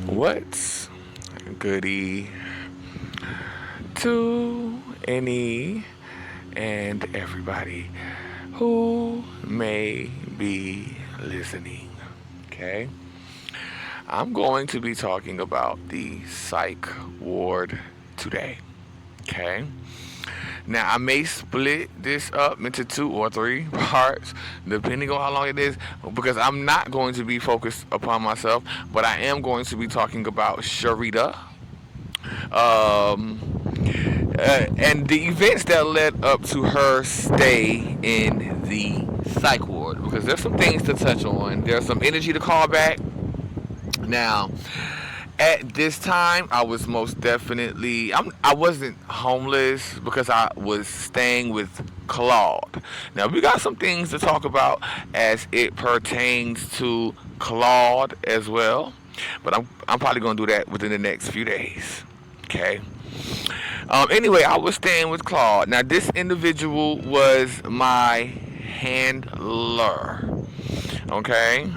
What's goody to any and everybody who may be listening? Okay, I'm going to be talking about the Psych Ward today. Okay, now I may split this up into two or three parts, depending on how long it is, because I'm not going to be focused upon myself, but I am going to be talking about Sharita, um, and the events that led up to her stay in the psych ward. Because there's some things to touch on. There's some energy to call back. Now, at this time, I was most definitely I wasn't homeless because I was staying with Claude. Now we got some things to talk about as it pertains to Claude as well, but I'm probably gonna do that within the next few days. Okay. Anyway, I was staying with Claude. Now this individual was my handler. Okay.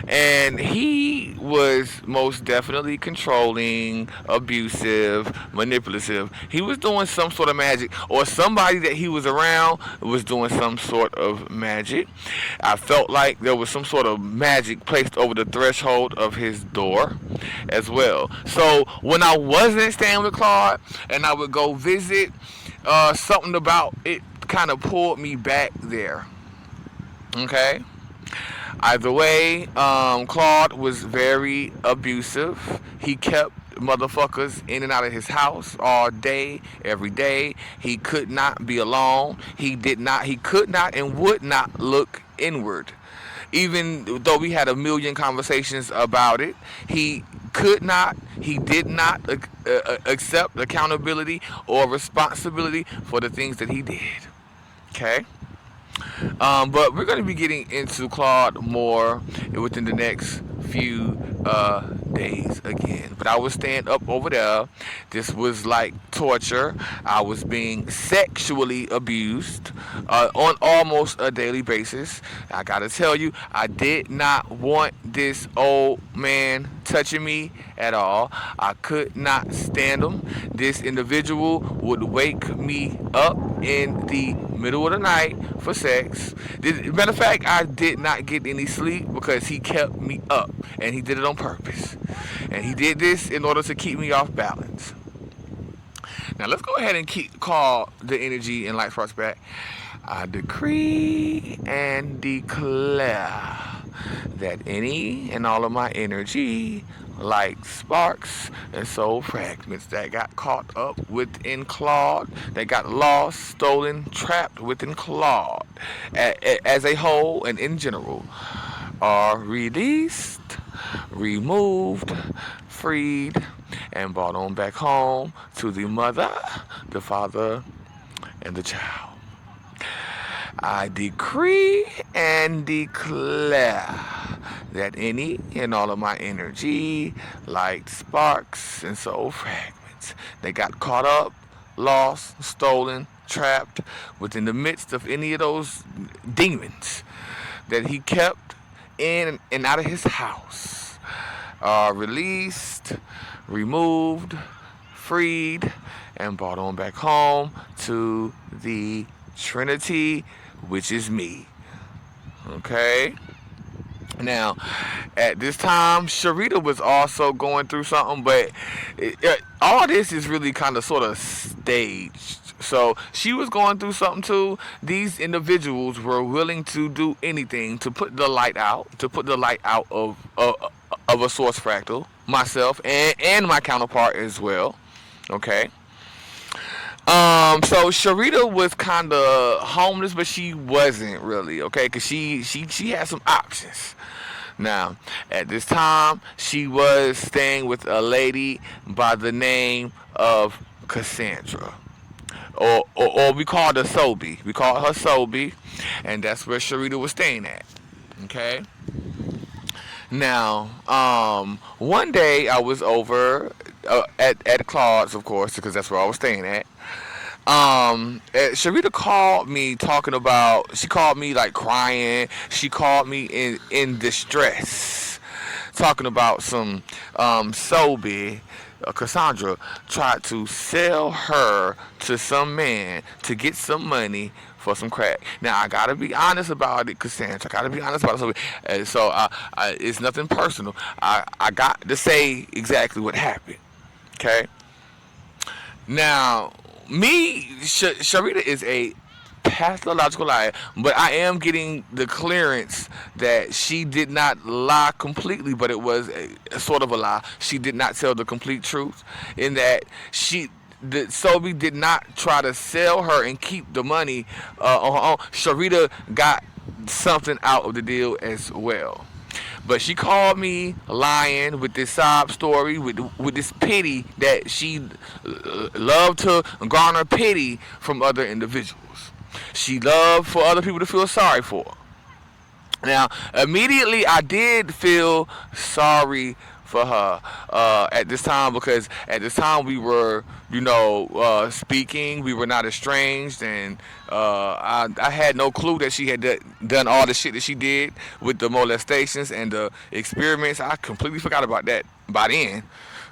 And he was most definitely controlling, abusive, manipulative. He was doing some sort of magic, or somebody that he was around was doing some sort of magic. I felt like there was some sort of magic placed over the threshold of his door as well. So when I wasn't staying with Claude and I would go visit, something about it kind of pulled me back there. Okay. Either way, Claude was very abusive. He kept motherfuckers in and out of his house all day, every day. He could not be alone. He could not and would not look inward. Even though we had a million conversations about it, he did not accept accountability or responsibility for the things that he did. Okay? But we're going to be getting into Claude more within the next few days again. But I was staying up over there. This was like torture. I was being sexually abused on almost a daily basis. I gotta tell you, I did not want this old man touching me at all. I could not stand him. This individual would wake me up in the middle of the night for sex. Matter of fact, I did not get any sleep because he kept me up, and he did it on purpose. And he did this in order to keep me off balance. Now let's go ahead and call the energy and light force back. I decree and declare that any and all of my energy, like sparks and soul fragments that got caught up within Claude, that got lost, stolen, trapped within Claude, as a whole and in general, are released, removed, freed, and brought on back home to the mother, the father, and the child. I decree and declare that any and all of my energy, like sparks and soul fragments, they got caught up, lost, stolen, trapped within the midst of any of those demons that he kept in and out of his house, are released, removed, freed, and brought on back home to the Trinity, which is me. Okay? Now, at this time, Sharita was also going through something, but all this is really kind of sort of staged. So she was going through something too. These individuals were willing to do anything to put the light out, of a source fractal, myself, and my counterpart as well. Okay. So Sharita was kind of homeless, but she wasn't really, okay, because she had some options. Now, at this time, she was staying with a lady by the name of Cassandra. Or we called her Sobe. We called her Sobe, and that's where Sharita was staying at. Okay? Now, one day I was over at Claude's, of course, because that's where I was staying at. Sharita called me talking about. She called me like crying. She called me in distress. talking about some Sobe. Cassandra tried to sell her to some man to get some money for some crack. Now I gotta be honest about it, Cassandra. I gotta be honest about it. So it's nothing personal. I got to say exactly what happened. Okay. Now, Sharita is a pathological liar, but I am getting the clearance that she did not lie completely, but it was a sort of a lie. She did not tell the complete truth in that Sobe did not try to sell her and keep the money on her own. Sharita got something out of the deal as well. But she called me lying with this sob story, with this pity that she loved to garner pity from other individuals. She loved for other people to feel sorry for. Now, immediately I did feel sorry for her at this time, because at this time we were, speaking. We were not estranged, and I had no clue that she had done all the shit that she did with the molestations and the experiments. I completely forgot about that by then.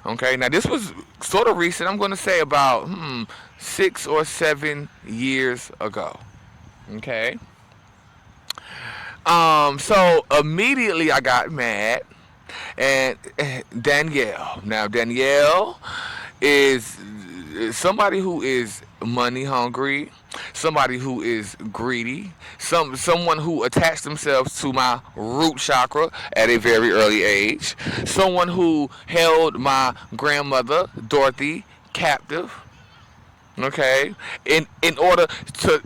Okay, now this was sort of recent. I'm going to say about 6 or 7 years ago. Okay. So immediately I got mad, and Danielle. Now Danielle is somebody who is money hungry, somebody who is greedy, someone who attached themselves to my root chakra at a very early age, someone who held my grandmother Dorothy captive. Okay, in order to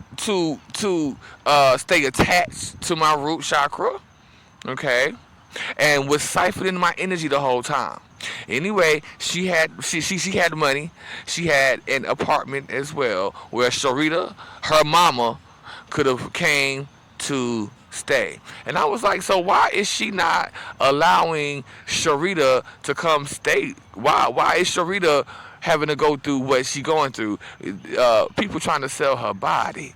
stay attached to my root chakra. Okay, and was siphoning my energy the whole time. Anyway, she had money. She had an apartment as well where Sharita, her mama, could have came to stay. And I was like, so why is she not allowing Sharita to come stay? Why is Sharita having to go through what she going through? People trying to sell her body.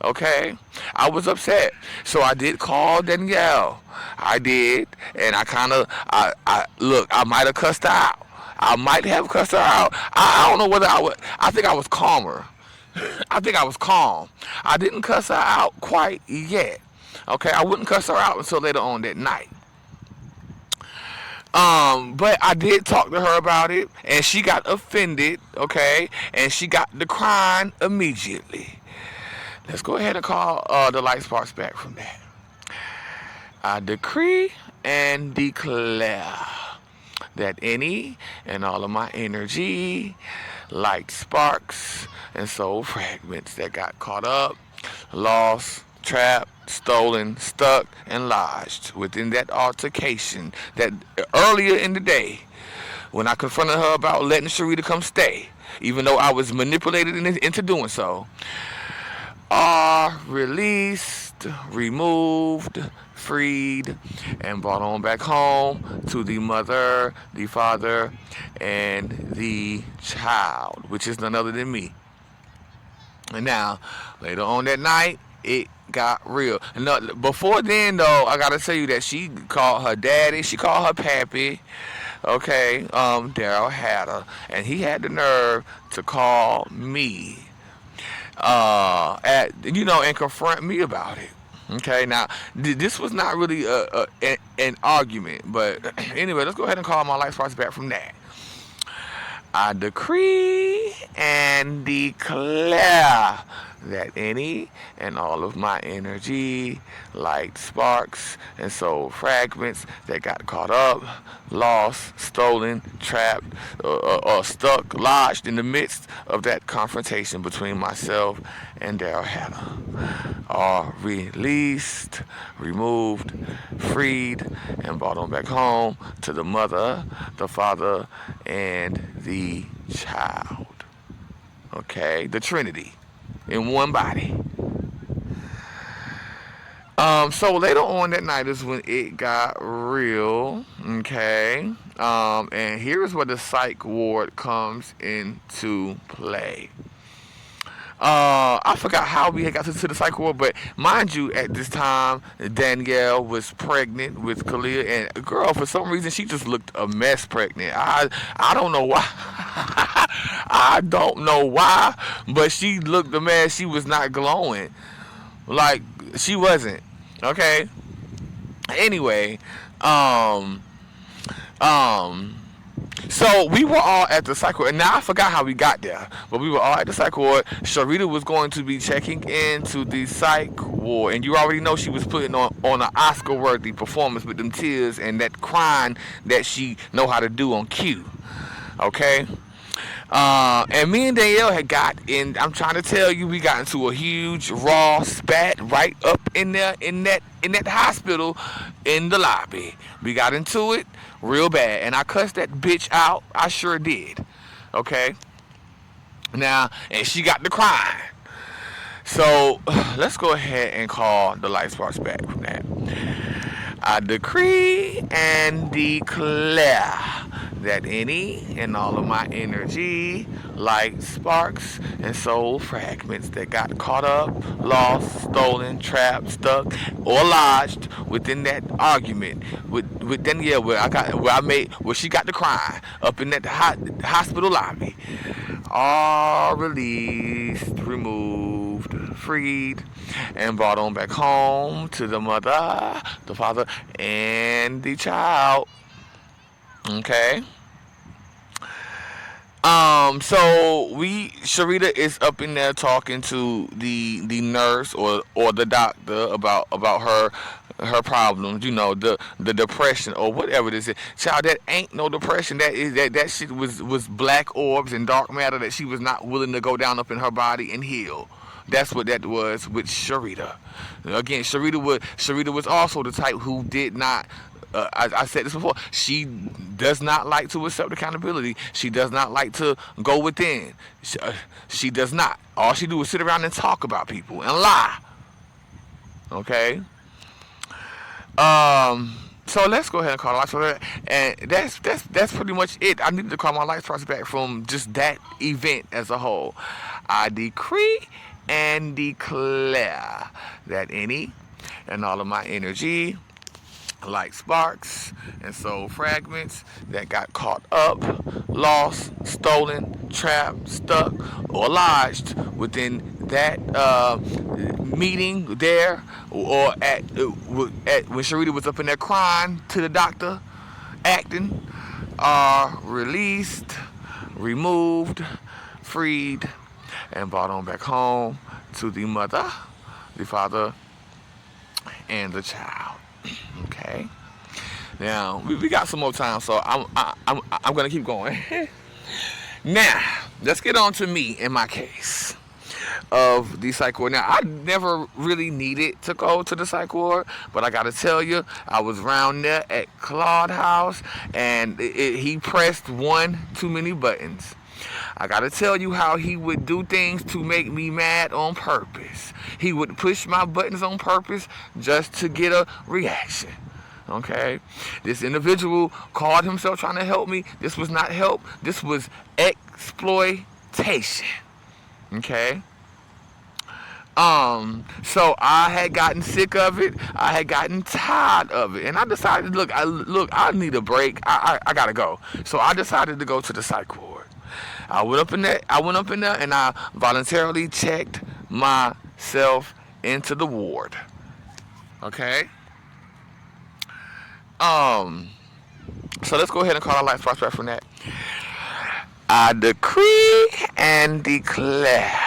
Okay, I was upset, so I did call Danielle. I did, and I look. I might have cussed her out. I might have cussed her out. I don't know whether I would. I think I was calmer. I think I was calm. I didn't cuss her out quite yet. Okay, I wouldn't cuss her out until later on that night. But I did talk to her about it, and she got offended. Okay, and she got declined immediately. Let's go ahead and call the light sparks back from that. I decree and declare that any and all of my energy, light sparks, and soul fragments that got caught up, lost, trapped, stolen, stuck, and lodged within that altercation that earlier in the day, when I confronted her about letting Sharita come stay, even though I was manipulated into doing so, are released, removed, freed, and brought on back home to the mother, the father, and the child, which is none other than me. And now, later on that night, it got real. No, before then, though, I gotta tell you that she called her daddy, she called her pappy. Okay, Daryl had her, and he had the nerve to call me. And confront me about it. Okay, now this was not really an argument, but anyway, let's go ahead and call my life sparks back from that. I decree and declare that any and all of my energy, light sparks, and soul fragments that got caught up, lost, stolen, trapped, or stuck, lodged in the midst of that confrontation between myself and Daryl Hannah are released, removed, freed, and brought on back home to the mother, the father, and the child. Okay, the Trinity in one body. So later on that night is when it got real. Okay. And here's where the Psych Ward comes into play. I forgot how we had got to the psych ward, but mind you, at this time, Danielle was pregnant with Kalia, and girl, for some reason, she just looked a mess pregnant. I don't know why. I don't know why, but she looked a mess. She was not glowing, like she wasn't. Okay. Anyway, um, um. So we were all at the psych ward, and now I forgot how we got there, but we were all at the psych ward. Sharita was going to be checking into the psych ward, and you already know she was putting on an Oscar-worthy performance with them tears and that crying that she know how to do on cue. Okay. And me and Danielle had got in. I'm trying to tell you, we got into a huge raw spat right up in there in that hospital in the lobby. We got into it real bad, and I cussed that bitch out. I sure did. Okay. Now, and she got the crying. So let's go ahead and call the light sparks back from that. I decree and declare that any and all of my energy, light sparks, and soul fragments that got caught up, lost, stolen, trapped, stuck, or lodged within that argument with Danielle, where she got the crying up in that hospital lobby, are released, removed, freed, and brought on back home to the mother, the father, and the child. Okay. So Sharita is up in there talking to the nurse or the doctor about her problems, the depression or whatever it is. Child, that ain't no depression. That shit was black orbs and dark matter that she was not willing to go down up in her body and heal. That's what that was with Sharita. Again, Sharita was also the type who did not. I said this before. She does not like to accept accountability. She does not like to go within. She does not. All she do is sit around and talk about people and lie. Okay. So let's go ahead and call the lights for that. And that's pretty much it. I needed to call my lights back from just that event as a whole. I decree and declare that any and all of my energy, like sparks and soul fragments that got caught up, lost, stolen, trapped, stuck, or lodged within that meeting there, or at when Sharita was up in there crying to the doctor, acting, are released, removed, freed, and brought on back home to the mother, the father, and the child. Okay. Now we got some more time, so I'm gonna keep going. Now let's get on to me and my case of the psych ward. Now I never really needed to go to the psych ward, but I gotta tell you, I was around there at Claude House, and he pressed one too many buttons. I gotta tell you how he would do things to make me mad on purpose. He would push my buttons on purpose just to get a reaction. Okay? This individual called himself trying to help me. This was not help. This was exploitation. Okay? So I had gotten sick of it. I had gotten tired of it. And I decided, I need a break. I gotta go. So I decided to go to the psych ward. I went up in there and I voluntarily checked myself into the ward. Okay? So let's go ahead and call our life prospect from that. I decree and declare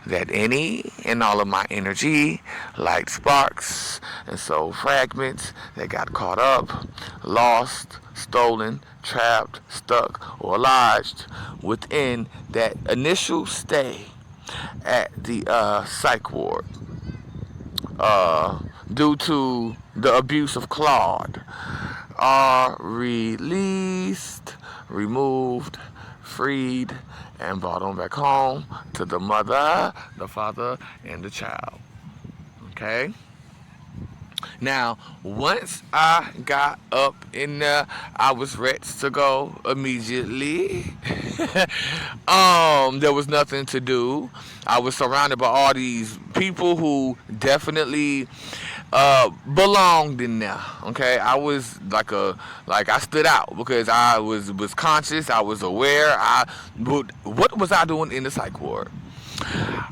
that any and all of my energy, like sparks and soul fragments that got caught up, lost, stolen, trapped, stuck, or lodged within that initial stay at the psych ward due to the abuse of Claude are released, removed, freed, and brought on back home to the mother, the father, and the child. Okay? Now, once I got up in there, I was ready to go immediately. There was nothing to do. I was surrounded by all these people who definitely belonged in there. Okay, I was like I stood out because I was conscious. I was aware. What was I doing in the psych ward?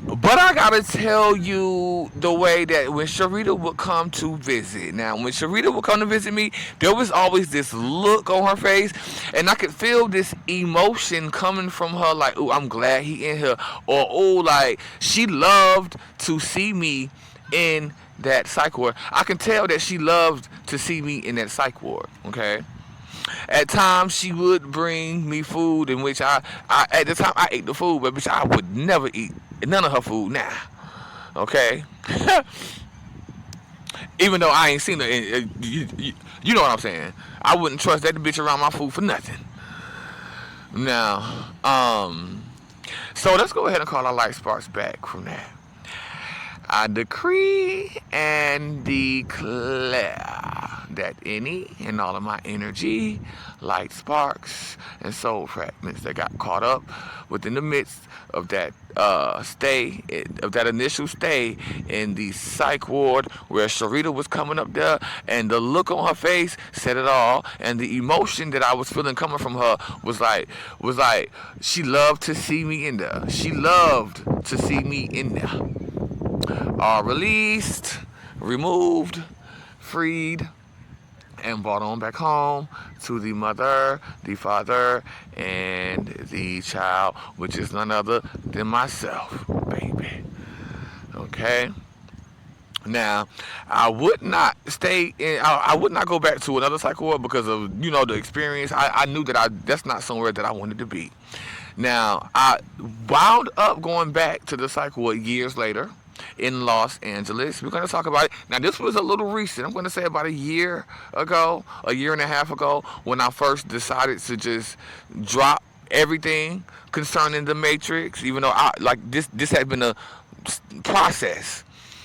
But I gotta tell you the way that when Sharita would come to visit. Now, when Sharita would come to visit me, there was always this look on her face, and I could feel this emotion coming from her, like, "Ooh, I'm glad he in here," or "Oh, like she loved to see me in that psych ward." I can tell that she loved to see me in that psych ward. Okay. At times she would bring me food in which I at the time I ate the food, but bitch, I would never eat none of her food now. Okay? Even though I ain't seen her, you know what I'm saying. I wouldn't trust that bitch around my food for nothing. Now, so let's go ahead and call our light sparks back from that. I decree and declare that any and all of my energy, light sparks, and soul fragments that got caught up within the midst of that of that initial stay in the psych ward where Sharita was coming up there, and the look on her face said it all, and the emotion that I was feeling coming from her was like she loved to see me in there. She loved to see me in there. Are released, removed, freed, and brought on back home to the mother, the father, and the child, which is none other than myself, baby. Okay? Now, I would not stay in. I would not go back to another psych ward because of the experience. I knew that that's not somewhere that I wanted to be. Now, I wound up going back to the psych ward years later in Los Angeles. We're going to talk about it. Now, this was a little recent. I'm going to say about a year and a half ago, when I first decided to just drop everything concerning the Matrix, even though this had been a process.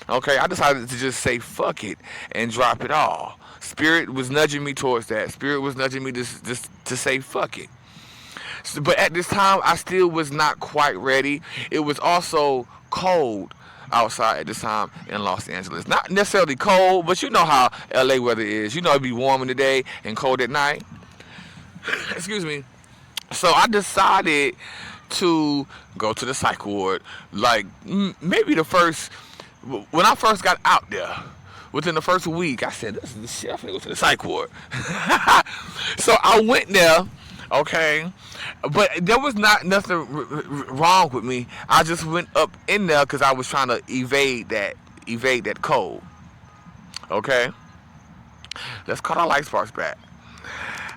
Okay, I decided to just say fuck it and drop it all. Spirit was nudging me towards that. Spirit was nudging me to say fuck it. So, but at this time, I still was not quite ready. It was also cold outside at this time in Los Angeles. Not necessarily cold, but you know how LA weather is. It'd be warm in the day and cold at night. Excuse me. So I decided to go to the psych ward. Like maybe when I first got out there, within the first week, I said, "This is the shit. I'm gonna go to the psych ward." So I went there. Okay, but there was nothing wrong with me. I just went up in there because I was trying to evade that cold. Okay, let's call our light sparks back.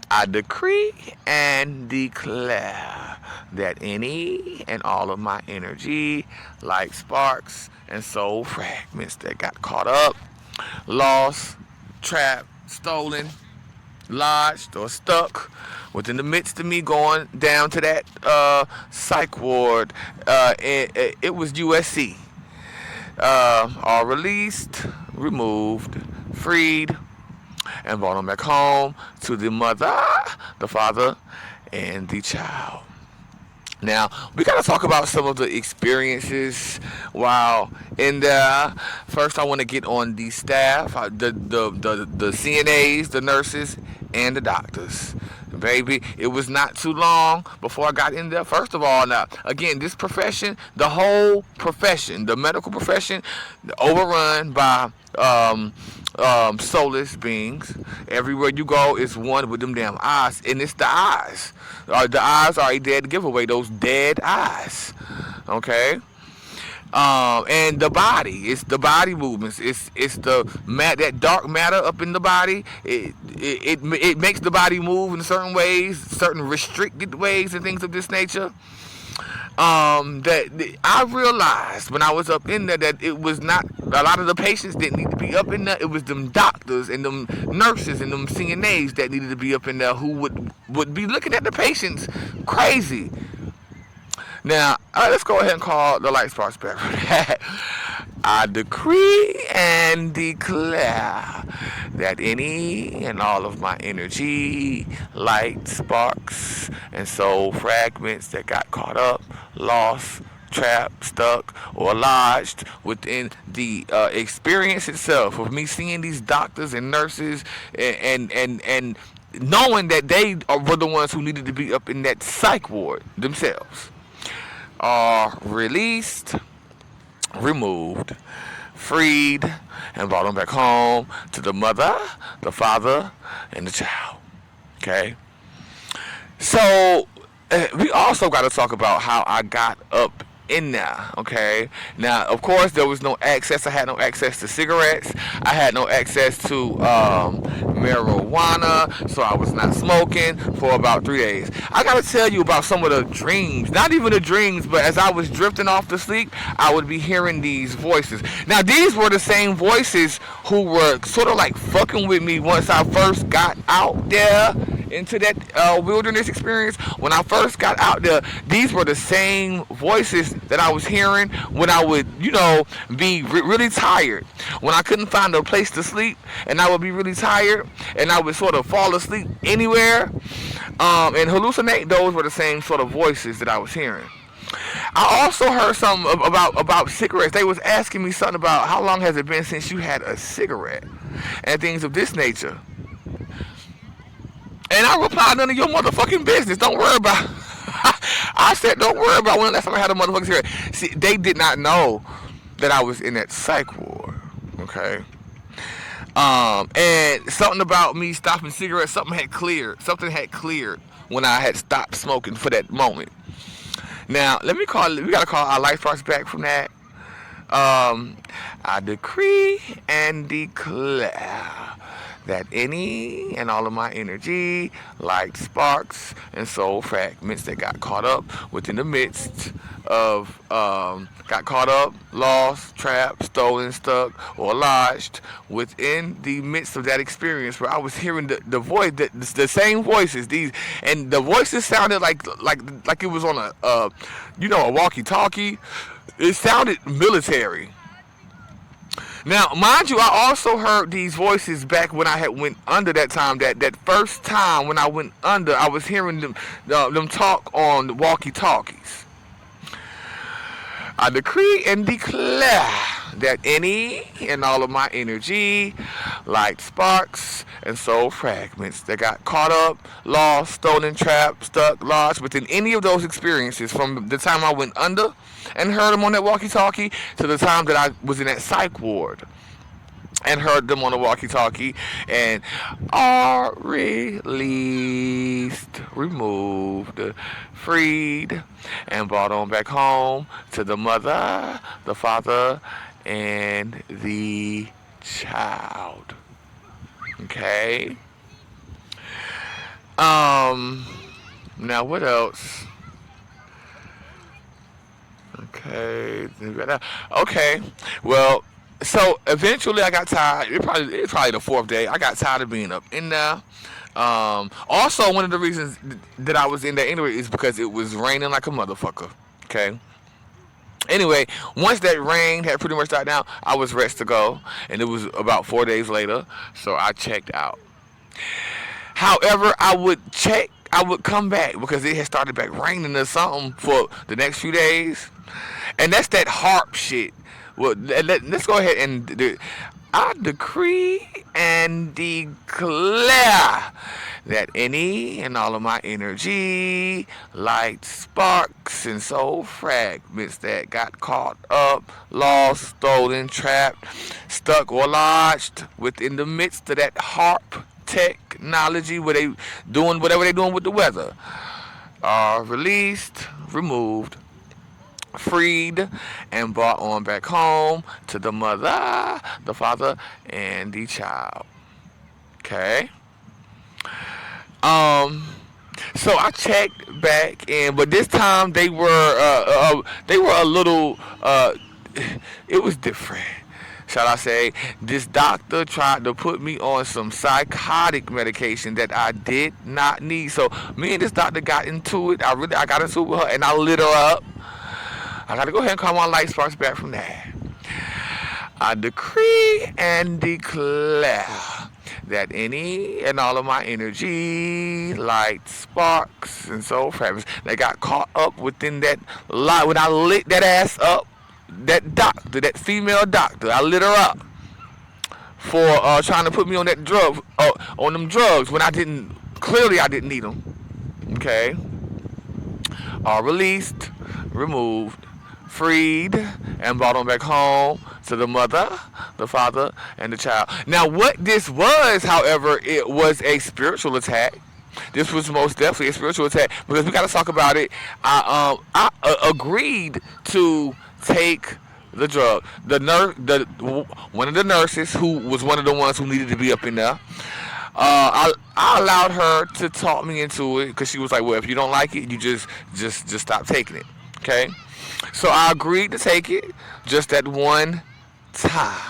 I decree and declare that any and all of my energy, light sparks, and soul fragments that got caught up, lost, trapped, stolen, lodged, or stuck within the midst of me going down to that psych ward, it was USC, are released, removed, freed, and brought them back home to the mother, the father, and the child. Now, we got to talk about some of the experiences while in there. First, I want to get on the staff, the CNAs, the nurses, and the doctors. Baby, it was not too long before I got in there. First of all, now, again, this profession, the whole profession, the medical profession, overrun by soulless beings. Everywhere you go is one with them damn eyes, and it's the eyes. The eyes are a dead giveaway. Those dead eyes. Okay. And the body, it's the body movements, it's that dark matter up in the body. It makes the body move in certain ways, certain restricted ways, and things of this nature. That I realized when I was up in there that it was not a lot of the patients didn't need to be up in there. It was them doctors and them nurses and them CNAs that needed to be up in there who would be looking at the patients crazy. Now, let's go ahead and call the light sparks back. I decree and declare that any and all of my energy, light, sparks, and soul fragments that got caught up, lost, trapped, stuck, or lodged within the experience itself of me seeing these doctors and nurses and knowing that were the ones who needed to be up in that psych ward themselves, are released, removed, freed, and brought them back home to the mother, the father, and the child. Okay? So, we also got to talk about how I got up in there. Okay? Now, of course, there was no access. I had no access to cigarettes. I had no access to marijuana, so I was not smoking for about 3 days. I gotta tell you about some of the dreams, not even the dreams, but as I was drifting off to sleep, I would be hearing these voices. Now, these were the same voices who were sort of like fucking with me once I first got out there into that wilderness experience. When I first got out there, these were the same voices that I was hearing when I would, be really tired. When I couldn't find a place to sleep, and I would be really tired, and I would sort of fall asleep anywhere, and hallucinate. Those were the same sort of voices that I was hearing. I also heard something about cigarettes. They was asking me something about how long has it been since you had a cigarette, and things of this nature. And I replied, none of your motherfucking business. Don't worry about it. I said, don't worry about when the last time I had a motherfucking cigarette. See, they did not know that I was in that psych ward. Okay? And something about me stopping cigarettes, something had cleared. Something had cleared when I had stopped smoking for that moment. Now, we got to call our life force back from that. I decree and declare that any and all of my energy, light, sparks, and soul fragments that got caught up within the midst of, got caught up, lost, trapped, stolen, stuck, or lodged within the midst of that experience where I was hearing the voice, the same voices, and the voices sounded like it was on a walkie-talkie. It sounded military. Now, mind you, I also heard these voices back when I had went under that time. That first time when I went under, I was hearing them talk on the walkie-talkies. I decree and declare that any and all of my energy, light sparks, and soul fragments that got caught up, lost, stolen, trapped, stuck, lodged within any of those experiences from the time I went under and heard them on that walkie-talkie to the time that I was in that psych ward and heard them on the walkie-talkie, and are released, removed, freed, and brought on back home to the mother, the father, and the child. Okay? Now what else? Okay, well, so eventually I got tired. It's probably the fourth day. I got tired of being up in there. Also, one of the reasons that I was in there anyway is because it was raining like a motherfucker. Okay. Anyway, once that rain had pretty much died down, I was ready to go, and it was about 4 days later, so I checked out. However, I would come back because it had started back raining or something for the next few days, and that's that harp shit. Well, let's go ahead and I decree and declare that any and all of my energy, light, sparks, and soul fragments that got caught up, lost, stolen, trapped, stuck, or lodged within the midst of that harp technology where they doing whatever they doing with the weather are released, removed, freed, and brought on back home to the mother, the father, and the child. Okay. So I checked back in, but this time they were a little. It was different. Shall I say? This doctor tried to put me on some psychotic medication that I did not need. So me and this doctor got into it. I got into it with her, and I lit her up. I gotta go ahead and call my light sparks back from that. I decree and declare that any and all of my energy, light, sparks, and soul fragments that got caught up within that light when I lit that ass up, that doctor, that female doctor, I lit her up for trying to put me on that drug, on them drugs when I didn't. Clearly, I didn't need them. Okay, are released, removed, freed, and brought on back home to the mother, the father, and the child. Now, what this was, however, it was a spiritual attack. This was most definitely a spiritual attack because we got to talk about it. I agreed to take the drug. One of the nurses who was one of the ones who needed to be up in there. I allowed her to talk me into it because she was like, "Well, if you don't like it, you just stop taking it." Okay, so I agreed to take it just that one time.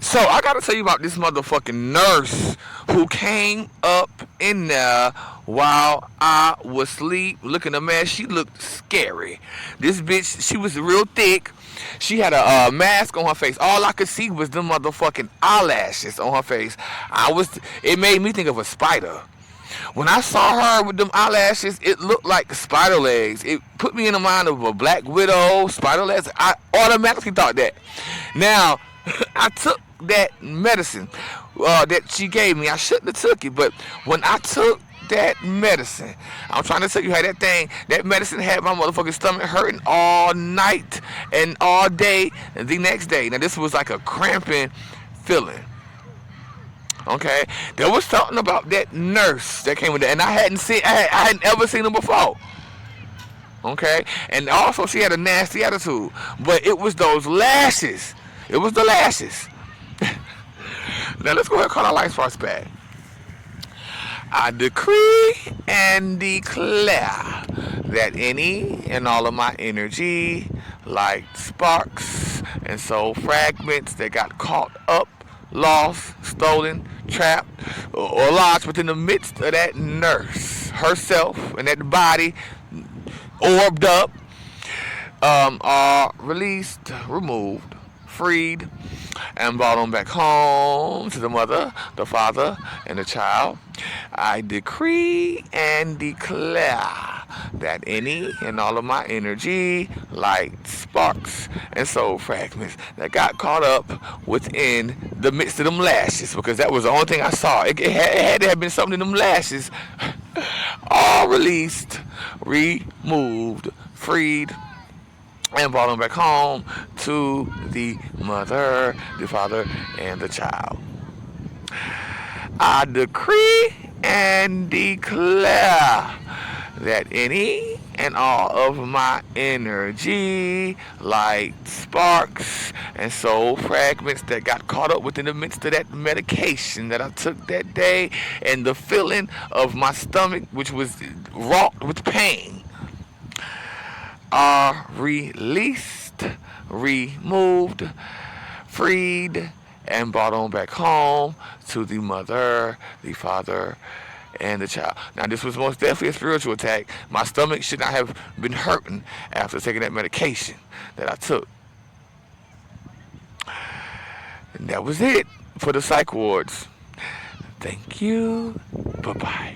So I gotta tell you about this motherfucking nurse who came up in there while I was asleep looking a mess. She looked scary. This bitch, she was real thick. She had a mask on her face. All I could see was them motherfucking eyelashes on her face. It made me think of a spider. When I saw her with them eyelashes, it looked like spider legs. It put me in the mind of a Black Widow, spider legs. I automatically thought that. Now, I took that medicine that she gave me. I shouldn't have took it, but when I took that medicine, I'm trying to tell you how that medicine had my motherfucking stomach hurting all night and all day and the next day. Now, this was like a cramping feeling. Okay, there was something about that nurse that came with it, and I hadn't ever seen her before. Okay, and also she had a nasty attitude, but it was those lashes. It was the lashes. Now let's go ahead and call our life sparks back. I decree and declare that any and all of my energy, like sparks and soul fragments that got caught up, lost, stolen, trapped, or lodged within the midst of that nurse herself and that body orbed up, are released, removed, freed, and brought on back home to the mother, the father, and the child. I decree and declare that any and all of my energy, light, sparks, and soul fragments that got caught up within the midst of them lashes, because that was the only thing I saw. It had to have been something in them lashes. All released, removed, freed, and brought them back home to the mother, the father, and the child. I decree and declare that any and all of my energy, light, sparks, and soul fragments that got caught up within the midst of that medication that I took that day, and the feeling of my stomach, which was wrought with pain, are released, removed, freed, and brought on back home to the mother, the father, and the child. Now, this was most definitely a spiritual attack. My stomach should not have been hurting after taking that medication that I took. And that was it for the psych wards. Thank you. Bye-bye.